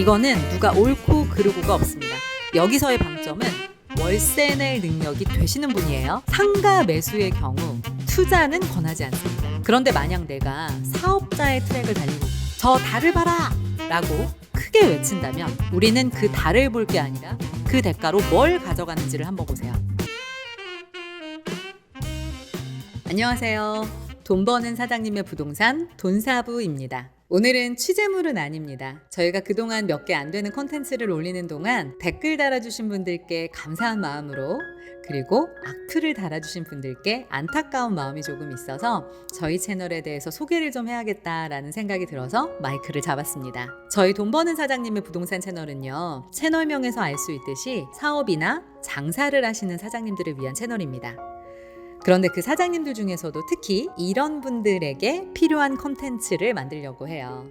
이거는 누가 옳고 그르고가 없습니다. 여기서의 방점은 월세 낼 능력이 되시는 분이에요. 상가 매수의 경우 투자는 권하지 않습니다. 그런데 만약 내가 사업자의 트랙을 달리고 저 달을 봐라! 라고 크게 외친다면 우리는 그 달을 볼 게 아니라 그 대가로 뭘 가져가는지를 한번 보세요. 안녕하세요. 돈 버는 사장님의 부동산 돈사부입니다. 오늘은 취재물은 아닙니다. 저희가 그동안 몇 개 안 되는 콘텐츠를 올리는 동안 댓글 달아주신 분들께 감사한 마음으로, 그리고 악플을 달아주신 분들께 안타까운 마음이 조금 있어서 저희 채널에 대해서 소개를 좀 해야겠다라는 생각이 들어서 마이크를 잡았습니다. 저희 돈 버는 사장님의 부동산 채널은요, 채널명에서 알 수 있듯이 사업이나 장사를 하시는 사장님들을 위한 채널입니다. 그런데 그 사장님들 중에서도 특히 이런 분들에게 필요한 콘텐츠를 만들려고 해요.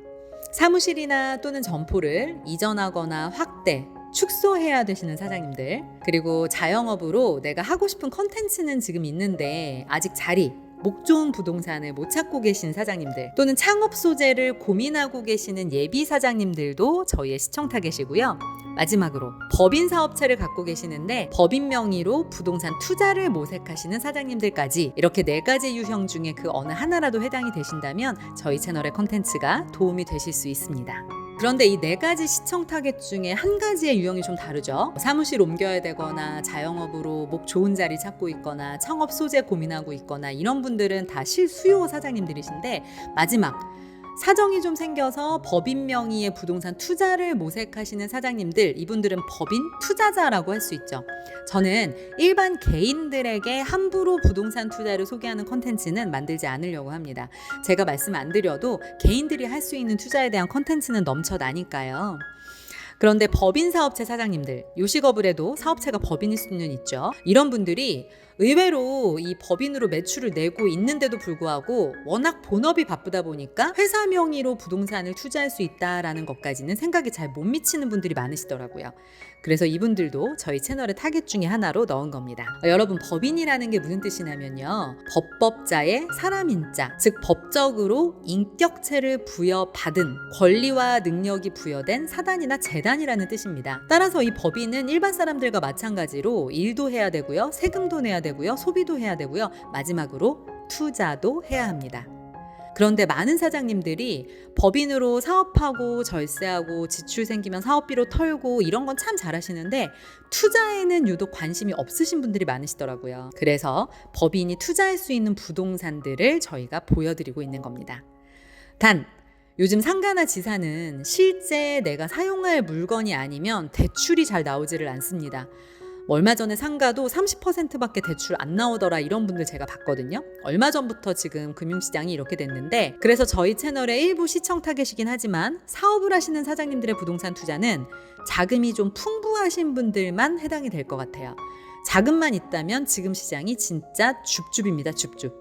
사무실이나 또는 점포를 이전하거나 확대, 축소해야 되시는 사장님들, 그리고 자영업으로 내가 하고 싶은 콘텐츠는 지금 있는데 아직 자리, 목 좋은 부동산을 못 찾고 계신 사장님들, 또는 창업 소재를 고민하고 계시는 예비 사장님들도 저희의 시청 타겟이고요. 마지막으로 법인 사업체를 갖고 계시는데 법인 명의로 부동산 투자를 모색하시는 사장님들까지, 이렇게 4가지 유형 중에 그 어느 하나라도 해당이 되신다면 저희 채널의 콘텐츠가 도움이 되실 수 있습니다. 그런데 이 4가지 시청 타겟 중에 한 가지의 유형이 좀 다르죠. 사무실 옮겨야 되거나 자영업으로 목 좋은 자리 찾고 있거나 창업 소재 고민하고 있거나 이런 분들은 다 실수요 사장님들이신데, 마지막 사정이 좀 생겨서 법인 명의의 부동산 투자를 모색하시는 사장님들, 이분들은 법인 투자자라고 할 수 있죠. 저는 일반 개인들에게 함부로 부동산 투자를 소개하는 콘텐츠는 만들지 않으려고 합니다. 제가 말씀 안 드려도 개인들이 할 수 있는 투자에 대한 콘텐츠는 넘쳐나니까요. 그런데 법인 사업체 사장님들, 요식업을 해도 사업체가 법인일 수는 있죠. 이런 분들이 의외로 이 법인으로 매출을 내고 있는데도 불구하고 워낙 본업이 바쁘다 보니까 회사 명의로 부동산을 투자할 수 있다라는 것까지는 생각이 잘 못 미치는 분들이 많으시더라고요. 그래서 이분들도 저희 채널의 타겟 중에 하나로 넣은 겁니다. 여러분, 법인이라는 게 무슨 뜻이냐면요, 법법자의 사람인자, 즉 법적으로 인격체를 부여받은 권리와 능력이 부여된 사단이나 재단이라는 뜻입니다. 따라서 이 법인은 일반 사람들과 마찬가지로 일도 해야 되고요, 세금도 내야 되고요, 소비도 해야 되고요, 마지막으로 투자도 해야 합니다. 그런데 많은 사장님들이 법인으로 사업하고 절세하고 지출 생기면 사업비로 털고 이런 건 참 잘하시는데 투자에는 유독 관심이 없으신 분들이 많으시더라고요. 그래서 법인이 투자할 수 있는 부동산들을 저희가 보여드리고 있는 겁니다. 단, 요즘 상가나 지사는 실제 내가 사용할 물건이 아니면 대출이 잘 나오지를 않습니다. 얼마 전에 상가도 30%밖에 대출 안 나오더라, 이런 분들 제가 봤거든요. 얼마 전부터 지금 금융시장이 이렇게 됐는데, 그래서 저희 채널의 일부 시청 타겟이긴 하지만 사업을 하시는 사장님들의 부동산 투자는 자금이 좀 풍부하신 분들만 해당이 될 것 같아요. 자금만 있다면 지금 시장이 진짜 줍줍입니다. 줍줍.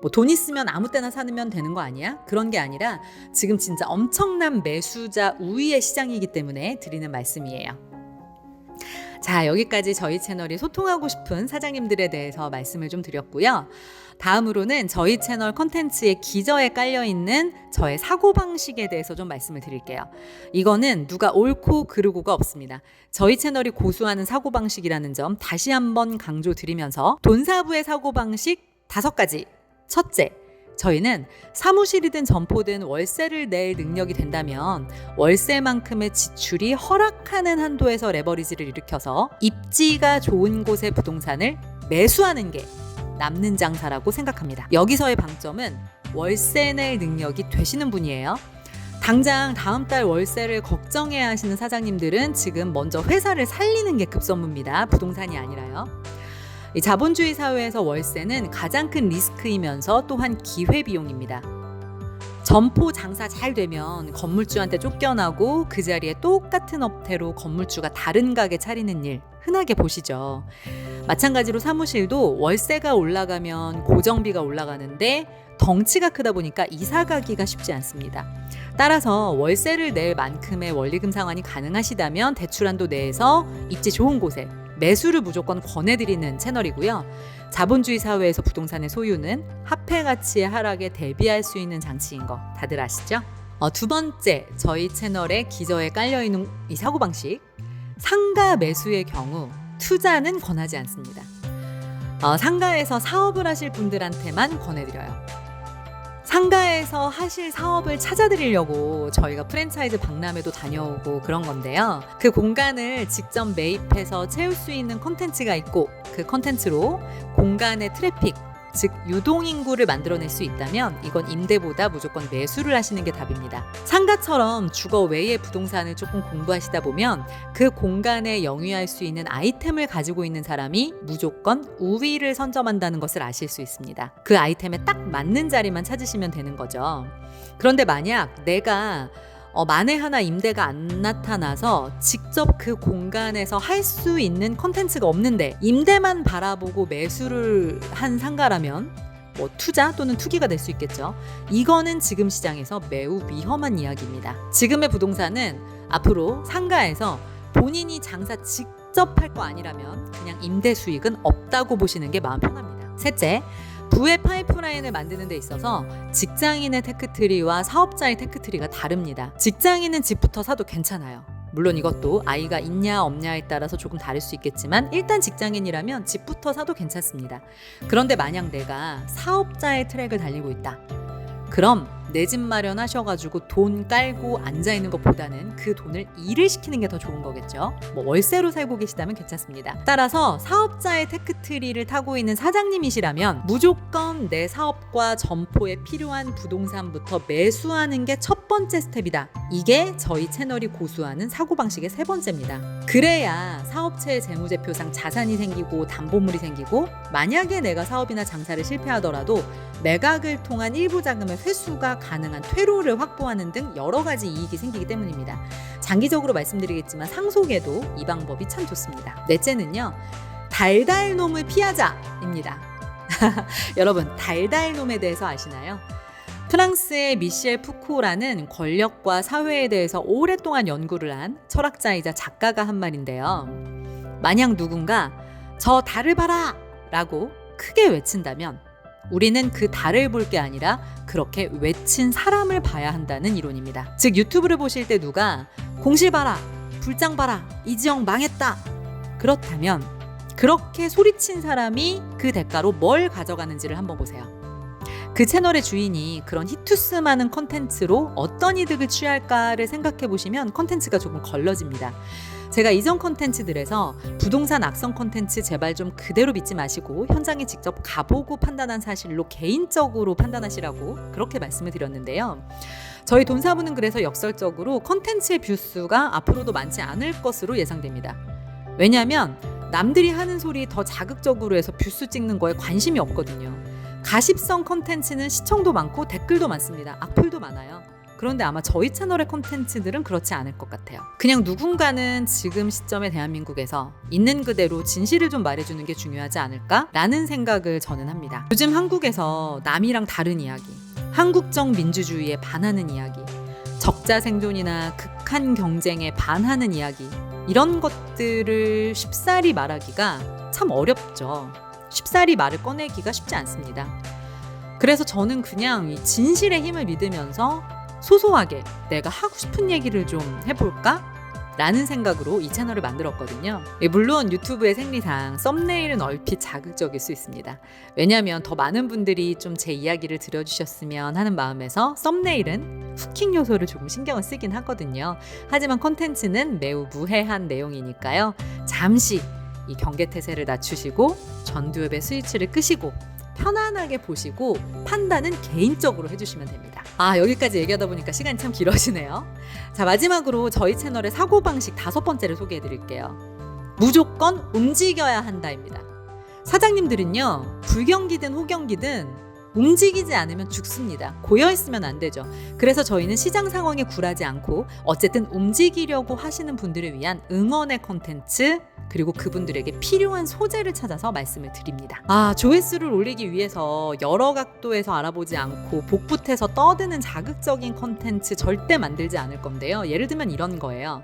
뭐 돈 있으면 아무 때나 사면 되는 거 아니야? 그런 게 아니라 지금 진짜 엄청난 매수자 우위의 시장이기 때문에 드리는 말씀이에요. 자, 여기까지 저희 채널이 소통하고 싶은 사장님들에 대해서 말씀을 좀 드렸고요. 다음으로는 저희 채널 콘텐츠의 기저에 깔려있는 저의 사고방식에 대해서 좀 말씀을 드릴게요. 이거는 누가 옳고 그르고가 없습니다. 저희 채널이 고수하는 사고방식이라는 점 다시 한번 강조드리면서 돈사부의 사고방식 5가지. 첫째, 저희는 사무실이든 점포든 월세를 낼 능력이 된다면 월세만큼의 지출이 허락하는 한도에서 레버리지를 일으켜서 입지가 좋은 곳의 부동산을 매수하는 게 남는 장사라고 생각합니다. 여기서의 방점은 월세 낼 능력이 되시는 분이에요. 당장 다음 달 월세를 걱정해야 하시는 사장님들은 지금 먼저 회사를 살리는 게 급선무입니다. 부동산이 아니라요. 이 자본주의 사회에서 월세는 가장 큰 리스크이면서 또한 기회비용입니다. 점포 장사 잘 되면 건물주한테 쫓겨나고 그 자리에 똑같은 업태로 건물주가 다른 가게 차리는 일 흔하게 보시죠. 마찬가지로 사무실도 월세가 올라가면 고정비가 올라가는데 덩치가 크다 보니까 이사 가기가 쉽지 않습니다. 따라서 월세를 낼 만큼의 원리금 상환이 가능하시다면 대출한도 내에서 입지 좋은 곳에 매수를 무조건 권해드리는 채널이고요. 자본주의 사회에서 부동산의 소유는 화폐 가치의 하락에 대비할 수 있는 장치인 거 다들 아시죠? 두 번째, 저희 채널에 기저에 깔려있는 이 사고방식. 상가 매수의 경우 투자는 권하지 않습니다. 상가에서 사업을 하실 분들한테만 권해드려요. 상가에서 하실 사업을 찾아드리려고 저희가 프랜차이즈 박람회도 다녀오고 그런 건데요. 그 공간을 직접 매입해서 채울 수 있는 콘텐츠가 있고 그 콘텐츠로 공간의 트래픽, 즉 유동인구를 만들어낼 수 있다면 이건 임대보다 무조건 매수를 하시는 게 답입니다. 상가처럼 주거 외의 부동산을 조금 공부하시다 보면 그 공간에 영위할 수 있는 아이템을 가지고 있는 사람이 무조건 우위를 선점한다는 것을 아실 수 있습니다. 그 아이템에 딱 맞는 자리만 찾으시면 되는 거죠. 그런데 만약 내가 만에 하나 임대가 안 나타나서 직접 그 공간에서 할 수 있는 콘텐츠가 없는데 임대만 바라보고 매수를 한 상가라면 투자 또는 투기가 될 수 있겠죠. 이거는 지금 시장에서 매우 위험한 이야기입니다. 지금의 부동산은 앞으로 상가에서 본인이 장사 직접 할 거 아니라면 그냥 임대 수익은 없다고 보시는 게 마음 편합니다. 셋째, 부의 파이프라인을 만드는 데 있어서 직장인의 테크트리와 사업자의 테크트리가 다릅니다. 직장인은 집부터 사도 괜찮아요. 물론 이것도 아이가 있냐 없냐에 따라서 조금 다를 수 있겠지만 일단 직장인이라면 집부터 사도 괜찮습니다. 그런데 만약 내가 사업자의 트랙을 달리고 있다. 그럼 내 집 마련하셔가지고 돈 깔고 앉아있는 것보다는 그 돈을 일을 시키는 게 더 좋은 거겠죠. 월세로 살고 계시다면 괜찮습니다. 따라서 사업자의 테크트리를 타고 있는 사장님이시라면 무조건 내 사업과 점포에 필요한 부동산부터 매수하는 게 첫 번째 스텝이다. 이게 저희 채널이 고수하는 사고방식의 세 번째입니다. 그래야 사업체의 재무제표상 자산이 생기고 담보물이 생기고 만약에 내가 사업이나 장사를 실패하더라도 매각을 통한 일부 자금의 회수가 가능한 퇴로를 확보하는 등 여러 가지 이익이 생기기 때문입니다. 장기적으로 말씀드리겠지만 상속에도 이 방법이 참 좋습니다. 넷째는요, 달달놈을 피하자입니다. 여러분, 달달놈에 대해서 아시나요? 프랑스의 미셸 푸코라는 권력과 사회에 대해서 오랫동안 연구를 한 철학자이자 작가가 한 말인데요. 만약 누군가 저 달을 봐라! 라고 크게 외친다면 우리는 그 달을 볼 게 아니라 그렇게 외친 사람을 봐야 한다는 이론입니다. 즉 유튜브를 보실 때 누가 공실 봐라, 불장 봐라, 이지영 망했다. 그렇다면 그렇게 소리친 사람이 그 대가로 뭘 가져가는지를 한번 보세요. 그 채널의 주인이 그런 히투스 많은 컨텐츠로 어떤 이득을 취할까를 생각해 보시면 컨텐츠가 조금 걸러집니다. 제가 이전 컨텐츠들에서 부동산 악성 컨텐츠 제발 좀 그대로 믿지 마시고 현장에 직접 가보고 판단한 사실로 개인적으로 판단하시라고 그렇게 말씀을 드렸는데요. 저희 돈사부는 그래서 역설적으로 컨텐츠의 뷰수가 앞으로도 많지 않을 것으로 예상됩니다. 왜냐하면 남들이 하는 소리 더 자극적으로 해서 뷰수 찍는 거에 관심이 없거든요. 가십성 컨텐츠는 시청도 많고 댓글도 많습니다. 악플도 많아요. 그런데 아마 저희 채널의 콘텐츠들은 그렇지 않을 것 같아요. 그냥 누군가는 지금 시점의 대한민국에서 있는 그대로 진실을 좀 말해주는 게 중요하지 않을까라는 생각을 저는 합니다. 요즘 한국에서 남이랑 다른 이야기, 한국적 민주주의에 반하는 이야기, 적자 생존이나 극한 경쟁에 반하는 이야기, 이런 것들을 쉽사리 말하기가 참 어렵죠. 쉽사리 말을 꺼내기가 쉽지 않습니다. 그래서 저는 그냥 이 진실의 힘을 믿으면서 소소하게 내가 하고 싶은 얘기를 좀 해볼까? 라는 생각으로 이 채널을 만들었거든요. 물론 유튜브의 생리상 썸네일은 얼핏 자극적일 수 있습니다. 왜냐하면 더 많은 분들이 좀 제 이야기를 들어주셨으면 하는 마음에서 썸네일은 후킹 요소를 조금 신경을 쓰긴 하거든요. 하지만 콘텐츠는 매우 무해한 내용이니까요. 잠시 이 경계태세를 낮추시고 전두엽의 스위치를 끄시고 편안하게 보시고 판단은 개인적으로 해주시면 됩니다. 여기까지 얘기하다 보니까 시간이 참 길어지네요. 자, 마지막으로 저희 채널의 사고방식 5번째를 소개해드릴게요. 무조건 움직여야 한다입니다. 사장님들은요, 불경기든 호경기든 움직이지 않으면 죽습니다. 고여있으면 안 되죠. 그래서 저희는 시장 상황에 굴하지 않고 어쨌든 움직이려고 하시는 분들을 위한 응원의 콘텐츠, 그리고 그분들에게 필요한 소재를 찾아서 말씀을 드립니다. 조회수를 올리기 위해서 여러 각도에서 알아보지 않고 복붙해서 떠드는 자극적인 콘텐츠 절대 만들지 않을 건데요. 예를 들면 이런 거예요.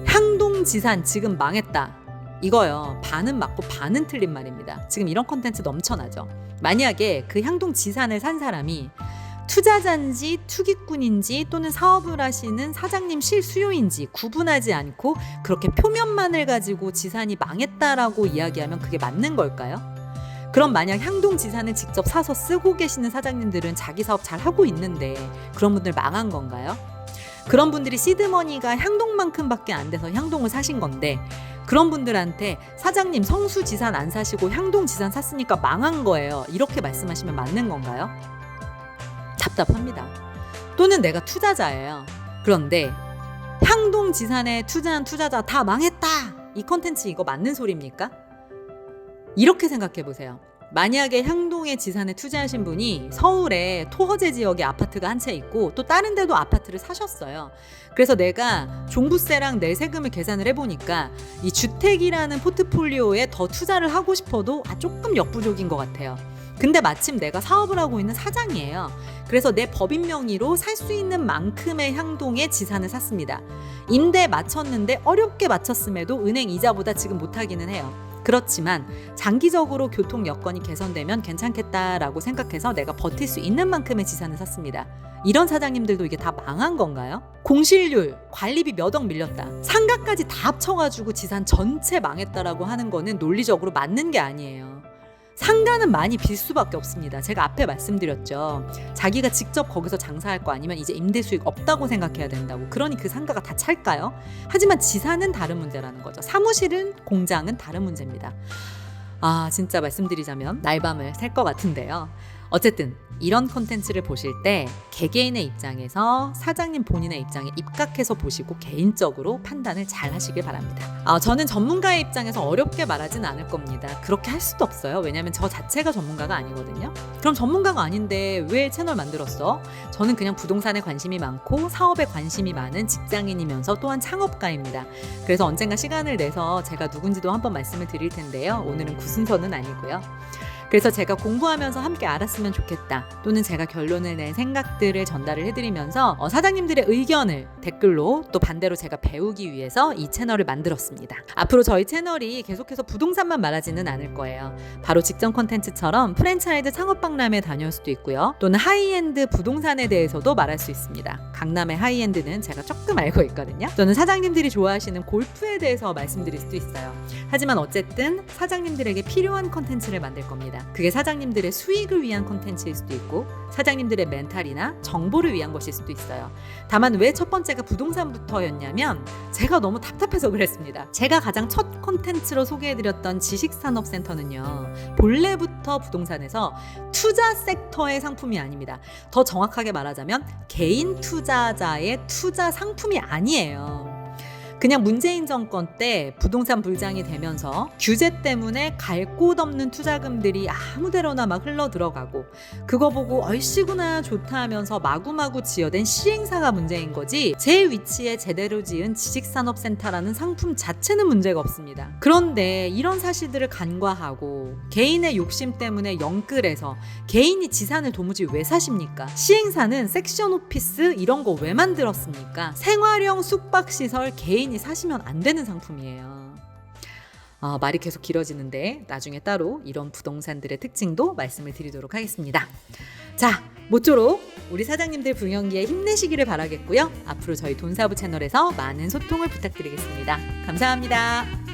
향동지산 지금 망했다. 이거요. 반은 맞고 반은 틀린 말입니다. 지금 이런 콘텐츠 넘쳐나죠. 만약에 그 향동지산을 산 사람이 투자자인지 투기꾼인지 또는 사업을 하시는 사장님 실수요인지 구분하지 않고 그렇게 표면만을 가지고 지산이 망했다라고 이야기하면 그게 맞는 걸까요? 그럼 만약 향동 지산을 직접 사서 쓰고 계시는 사장님들은 자기 사업 잘 하고 있는데 그런 분들 망한 건가요? 그런 분들이 시드머니가 향동만큼밖에 안 돼서 향동을 사신 건데 그런 분들한테 사장님 성수 지산 안 사시고 향동 지산 샀으니까 망한 거예요, 이렇게 말씀하시면 맞는 건가요? 답답합니다. 또는 내가 투자자예요. 그런데 향동 지산에 투자한 투자자 다 망했다, 이 컨텐츠 이거 맞는 소리입니까? 이렇게 생각해 보세요. 만약에 향동의 지산에 투자하신 분이 서울에 토허제 지역에 아파트가 한 채 있고 또 다른 데도 아파트를 사셨어요. 그래서 내가 종부세랑 내 세금을 계산을 해보니까 이 주택이라는 포트폴리오에 더 투자를 하고 싶어도 조금 역부족인 것 같아요. 근데 마침 내가 사업을 하고 있는 사장이에요. 그래서 내 법인 명의로 살 수 있는 만큼의 향동의 지산을 샀습니다. 임대 맞췄는데 어렵게 맞췄음에도 은행 이자보다 지금 못하기는 해요. 그렇지만 장기적으로 교통 여건이 개선되면 괜찮겠다라고 생각해서 내가 버틸 수 있는 만큼의 지산을 샀습니다. 이런 사장님들도 이게 다 망한 건가요? 공실률, 관리비 몇 억 밀렸다, 상가까지 다 합쳐가지고 지산 전체 망했다라고 하는 거는 논리적으로 맞는 게 아니에요. 상가는 많이 빌 수밖에 없습니다. 제가 앞에 말씀드렸죠. 자기가 직접 거기서 장사할 거 아니면 이제 임대 수익 없다고 생각해야 된다고. 그러니 그 상가가 다 찰까요? 하지만 지사는 다른 문제라는 거죠. 사무실은, 공장은 다른 문제입니다. 진짜 말씀드리자면 날밤을 샐 것 같은데요. 어쨌든 이런 콘텐츠를 보실 때 개개인의 입장에서 사장님 본인의 입장에 입각해서 보시고 개인적으로 판단을 잘 하시길 바랍니다. 저는 전문가의 입장에서 어렵게 말하진 않을 겁니다. 그렇게 할 수도 없어요. 왜냐하면 저 자체가 전문가가 아니거든요. 그럼 전문가가 아닌데 왜 채널 만들었어? 저는 그냥 부동산에 관심이 많고 사업에 관심이 많은 직장인이면서 또한 창업가입니다. 그래서 언젠가 시간을 내서 제가 누군지도 한번 말씀을 드릴 텐데요. 오늘은 그 순서는 아니고요. 그래서 제가 공부하면서 함께 알았으면 좋겠다, 또는 제가 결론을 낸 생각들을 전달을 해드리면서 사장님들의 의견을 댓글로 또 반대로 제가 배우기 위해서 이 채널을 만들었습니다. 앞으로 저희 채널이 계속해서 부동산만 말하지는 않을 거예요. 바로 직전 콘텐츠처럼 프랜차이즈 창업박람회 다녀올 수도 있고요. 또는 하이엔드 부동산에 대해서도 말할 수 있습니다. 강남의 하이엔드는 제가 조금 알고 있거든요. 또는 사장님들이 좋아하시는 골프에 대해서 말씀드릴 수도 있어요. 하지만 어쨌든 사장님들에게 필요한 콘텐츠를 만들 겁니다. 그게 사장님들의 수익을 위한 콘텐츠일 수도 있고 사장님들의 멘탈이나 정보를 위한 것일 수도 있어요. 다만 왜 첫 번째가 부동산부터였냐면 제가 너무 답답해서 그랬습니다. 제가 가장 첫 콘텐츠로 소개해드렸던 지식산업센터는요, 본래부터 부동산에서 투자 섹터의 상품이 아닙니다. 더 정확하게 말하자면 개인 투자자의 투자 상품이 아니에요. 그냥 문재인 정권 때 부동산 불장이 되면서 규제 때문에 갈 곳 없는 투자금들이 아무데로나 막 흘러 들어가고 그거 보고 얼씨구나 좋다 하면서 마구마구 지어낸 시행사가 문제인 거지, 제 위치에 제대로 지은 지식산업센터라는 상품 자체는 문제가 없습니다. 그런데 이런 사실들을 간과하고 개인의 욕심 때문에 영끌해서 개인이 지산을 도무지 왜 사십니까? 시행사는 섹션 오피스 이런 거 왜 만들었습니까? 생활형 숙박시설 개인이 사시면 안 되는 상품이에요. 말이 계속 길어지는데 나중에 따로 이런 부동산들의 특징도 말씀을 드리도록 하겠습니다. 자, 모쪼록 우리 사장님들 부경기에 힘내시기를 바라겠고요. 앞으로 저희 돈사부 채널에서 많은 소통을 부탁드리겠습니다. 감사합니다.